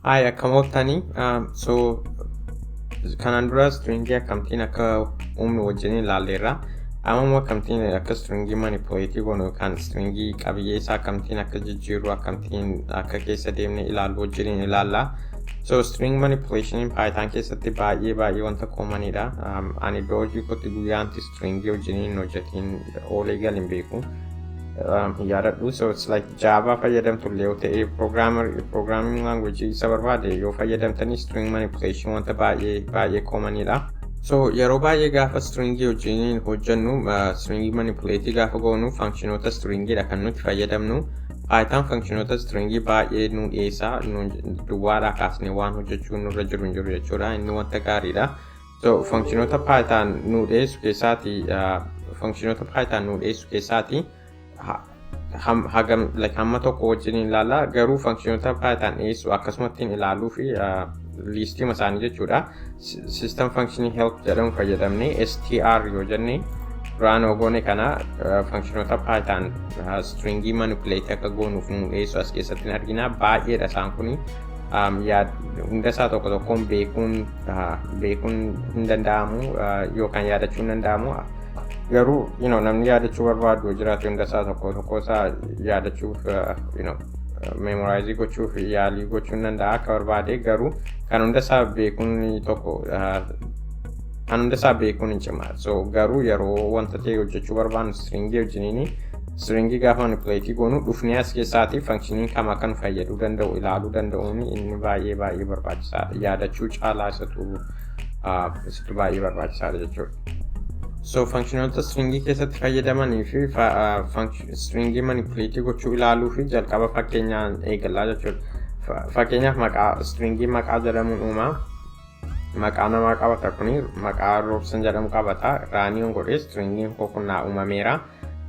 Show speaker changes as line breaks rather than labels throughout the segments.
Hi, akkamootanii. So kanaan dura stringii akkamtiin akka uumnu wajjin ilaalleerra. Amma immoo akkamtiin akka stringii manipuleetii goonu yookaan stringii qabiyyee isaa akkamtiin akka jijjiirru akkamtiin akka keessa deemne ilaallu wajjin ilaalla. So string manipulationiin Python keessatti baay'ee wanta koomanidha. Ani iddoo hojii kootti guyyaanti stringii wajjin hojjetiin oolee galin beeku. Yaadadhu. So it's like Java fayyadamtullee yoo ta'e programming language isa barbaade yoo fayyadamtanii string manipulation wanta baay'ee koomanidha. So yeroo baay'ee gaafa stringii wajjin hojjennu stringii manipulate gaafa goonu functionoota stringiidha kan nuti fayyadamnu. Python functionoota stringii baay'ee nu dhiyeessa duwwaadhaa kaasnee waan hojjechuu nurra jiru hin jiru jechuudha. Inni wanta gaariidha. So functionoota Python nu dhiyeessu keessaati hamma tokko wajjin ilaalla. Garuu functionoota Python dhiyeessu akkasumattiin ilaaluu fi liistii isaanii jechuudha. System functionii help jedhamu fayyadamne str yoo jenne run ogoone kana functionoota Python stringii manipulate akka goonuuf nu dhiyeessu as keessatti argina. Baay'eedha isaan kuni. Hunda isaa tokko tokkoon beekuun hin danda'amu yookaan yaadachuu hin danda'amu. Garuu namni yaadachuu barbaadu jiraate hunda isaa tokko isaa yaadachuuf memorize gochuuf yaalii gochuu hin danda'a akka barbaade. Garuu kan hunda isaa beekuun hin cimaa. So garuu yeroo wanta ta'e hojjechuu barbaannu stringii wajjiniin stringii gaafa manipulate goonu dhufnee as keessaatti functionii kam akka nu fayyaduu danda'u ilaaluu danda'uun inni baay'ee barbaachisaadha. Yaadachuu caalaa isatu baay'ee barbaachisaadha jechuudha. So functionoota stringii keessatti fayyadamanii fi stringii manipulate gochuu ilaaluu fi jalqaba fakkeenyaan eegallaa jechuudha. Fakkeenyaaf stringii maqaa jedhamuun uumaa. Maqaa namaa qabata kuni maqaa Robson jedhamu qabata. Raaniin godhee stringiin kokunnaa uumameera.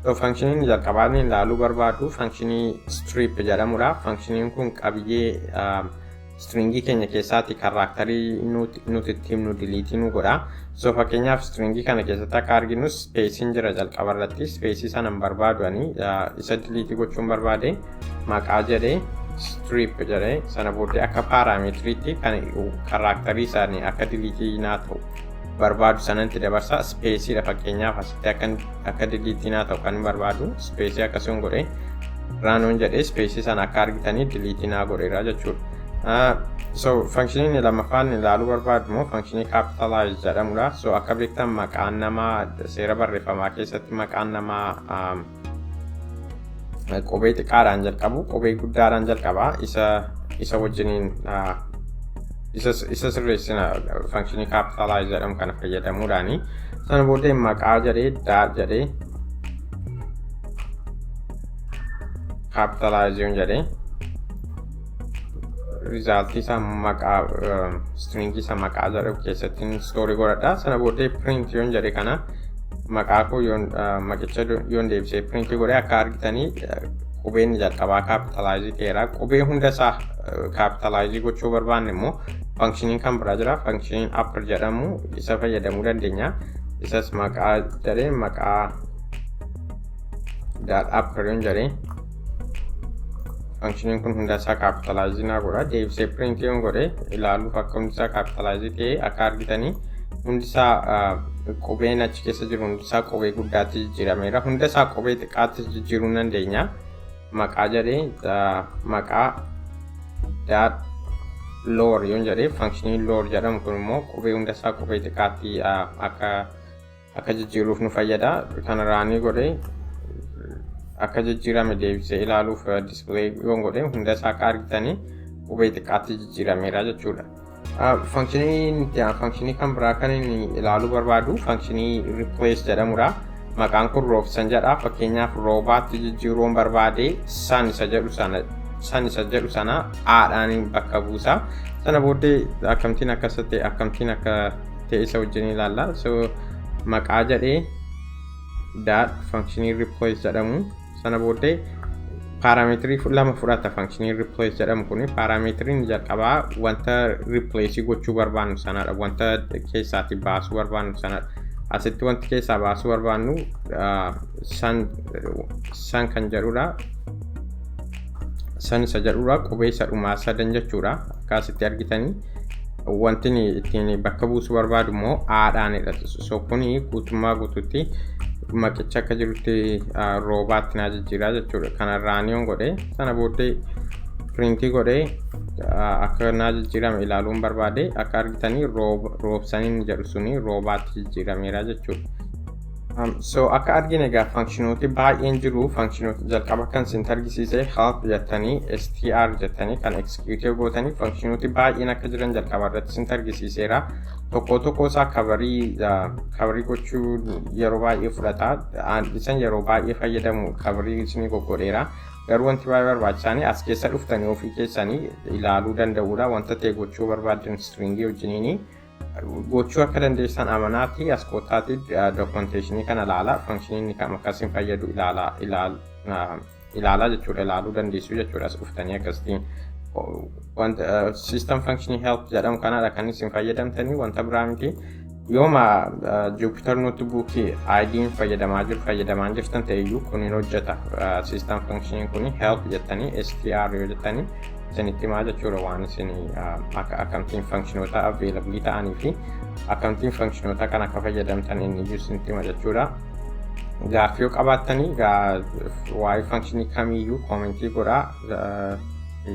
So functionii jalqabaan ilaaluu barbaadu functionii strip jedhamudha. Functioniin kun qabiyyee stringii keenya keessaatti kaaraaktarii nuti itti himnu delete nu godha. So fakkeenyaaf stringii kana keessatti akka arginu space'n jira jalqaba irratti. Space sana hin barbaadu ani isa delete gochuun barbaade maqaa jedhee strip jedhee sana booddee akka parametriitti kan kaaraaktarii isaanii akka delete naa ta'u barbaadu sanatti dabarsa. Space'dha fakkeenyaaf asitti akka delete naa ta'u kan barbaadu space akkasumas godhee run jedhee space sana akka argitanii delete naa godheera jechuudha. So functionii lamaffaan ilaaluu barbaadu immoo functionii capitalize jedhamudha. So akka beektan maqaan namaa seera barreeffamaa keessatti maqaan namaa qubee xiqqaadhaan jalqabu qubee guddaadhaan jalqaba. Isa wajjiniin isa sirreessina functionii capitalize jedhamu kana fayyadamuudhaani. Sana booddee maqaa jedhee daal jedhee capitalize jedhee result isaa maqaa string isa maqaa jedhamu keessatti story godhadha. Sana booddee print yoon jedhe kana maqaa koo maqicha yoon deebisee print godhee akka argitanii qubeen jalqabaa capitalize ta'eera. Qubee hunda isaa capitalize gochuu barbaanne immoo functioniin kan biraa jira. Functioniin upper jedhamu isa fayyadamuu dandeenya. Isas maqaa jedhee maqaa upper yoon jedhee functioniin kun hunda isaa capitalize naa godha. Deebisee print yoon godhe ilaaluuf akka hundi isaa capitalize ta'e akka argitanii hundi isaa qubeen achi keessa jiru hundi isaa qubee guddaatti jijjiirameera. Hunda isaa qubee xiqqaatti jijjiiruu dandeenya. Maqaa jedhee maqaa lower yoon jedhee functionii lower jedhamu kun immoo qubee hunda isaa qubee xiqqaatti akka jijjiiruuf nu fayyada. Kana raanii godhee akka jijjiirame deebisee ilaaluuf display yoon godhee hunda isaa akka argitanii qubee xiqqaatti jijjiirameera jechuudha. Functionii kan biraa kan inni ilaaluu barbaadu functionii replace jedhamudha. Maqaan kun Robson jedha. Fakkeenyaaf roobaatti jijjiiruun barbaade san isa jedhu sana aadhaan bakka buusa. Sana booddee akkamtiin akka ta'e isa wajjin ilaalla. So maqaa jedhee functionii replace jedhamu. Sana booddee parameetirii lama fudhata functionii replace jedhamu kuni. Parameetiriin jalqabaa wanta replace gochuu barbaannu sanadha. Wanta keessaatti baasuu barbaannu sanadha. Asitti wanti keessaa baasuu barbaannu san kan jedhudha. san isa jedhura qubee isa dhumaa sadan jechuudha. Akkasitti argitanii wanti ittiin bakka buusuu barbaadu immoo aadhaanidha. So kuni guutummaa guutuutti maqicha akka jirutti roobaatti naa jijjiiraa jechuudha. Kanarraan yoon godhe sana booddee printii godhee akka naa jijjiirame ilaaluun barbaade akka argitanii roobsaniin jedhu suni roobaatti jijjiirameera jechuudha. So akka argine egaa functionooti baay'een jiru. Functionooti jalqaba kan isin argisiise help jettanii str jettanii kan execute gootanii functionooti baay'een akka jiran jalqaba irratti isin argisiiseera. Tokko isaa coverii gochuu yeroo baay'ee fudhata. Isan yeroo baay'ee fayyadamu coverii isin godheera. Garuu wanti baay'ee barbaachisaanii as keessa dhuftanii ofii keessanii ilaaluu danda'uudha. Wanta ta'e gochuu barbaadan stringii wajjiniini gochuu akka dandeessan amanaatti as kootaatti documentation kana ilaala. Functionin kam akkasiin fayyadu ilaalaa jechuudha. Ilaaluu dandeessu jechuudha. As dhuftanii akkasitiin wanta system functioning help jedhamu kanadha kan isin fayyadamtanii wanta biraa miti. Yooma Jupyter Notebook ID'n fayyadamaa jirtan ta'eyyuu kun hojjeta. System functioning kun help jettanii str yoo jettanii isinitti himaa jechuudha waan isin akkamittiin functionoota available ta'anii fi akkamittiin functionoota kan akka fayyadamtan inni isinitti hima jechuudha. Gaaffii yoo qabaattanii waa'ee functionii kamiiyyuu commentii godhaa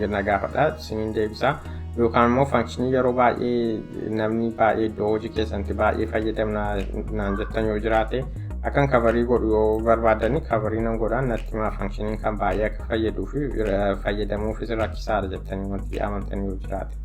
na gaafadhaa isiniin deebisaa. Yookaan immoo functionii yeroo baay'ee namni baay'ee iddoo hojii keessatti baay'ee fayyadamnaan jettan yoo jiraate akkan coverii godhu yoo barbaadani coverii nan godhaan natti himaa. Functionii kan baay'ee akka fayyaduu fi fayyadamuufis rakkisaadha jettanii wanti amantanii yoo jiraate.